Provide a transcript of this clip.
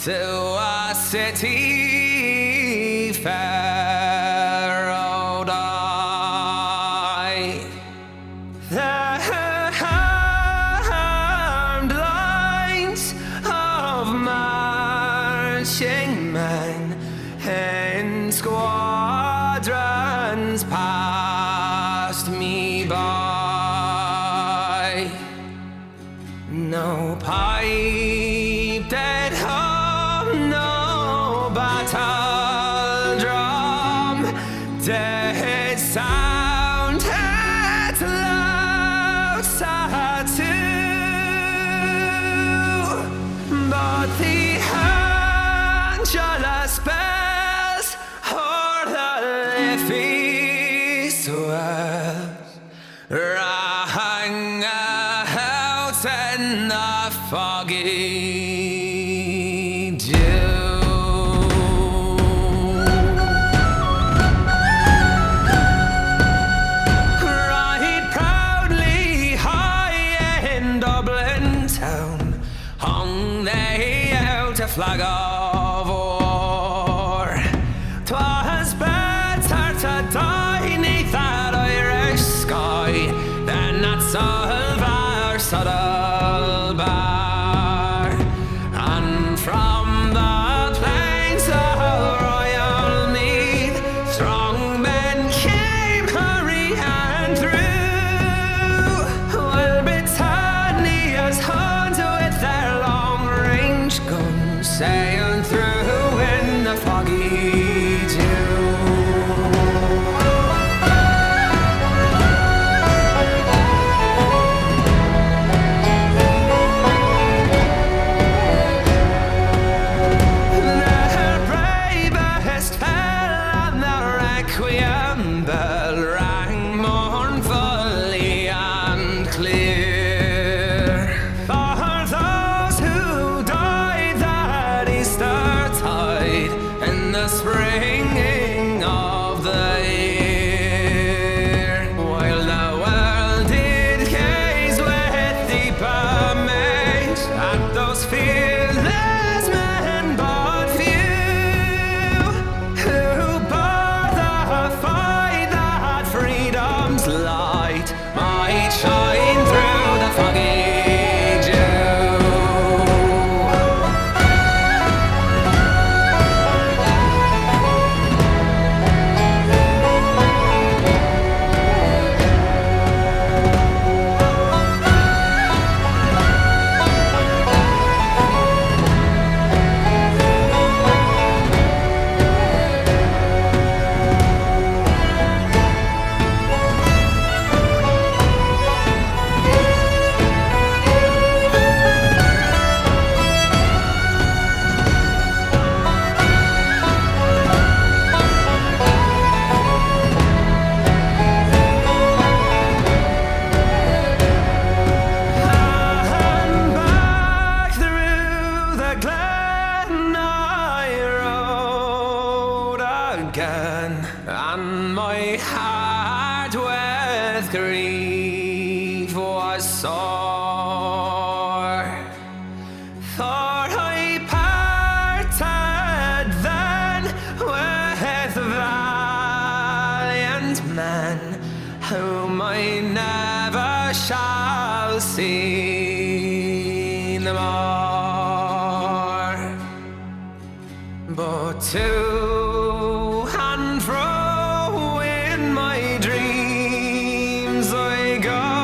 to a city fair or die. The armed lines of marching men in squadrons passed me by. No pipe did hum, no battle drum did sound its loud tattoo, but the angelus bells o'er the leafy swells rang out in the foggy dew. Right proudly high in Dublin town hung they out a flag of war. 'Twas better to die 'neath that Irish sky than that silver subtle bar. And from the plains of royal Meath strong men came hurrying through, while Britannia's hunt with their long-range guns sailed through in the foggy dew. Their bravest fell and the requiem bell rang mournfully and clear for those who died that Easter tide in the springing of the year, while the world did gaze with deep amaze at those fearless men but few, who bore the fight that freedom's light might shine through the foggy dew. And back through the glen I rode again, and my heart with grief was sore, for I parted then with valiant men whom I never shall see no more. But to and fro in my dreams I go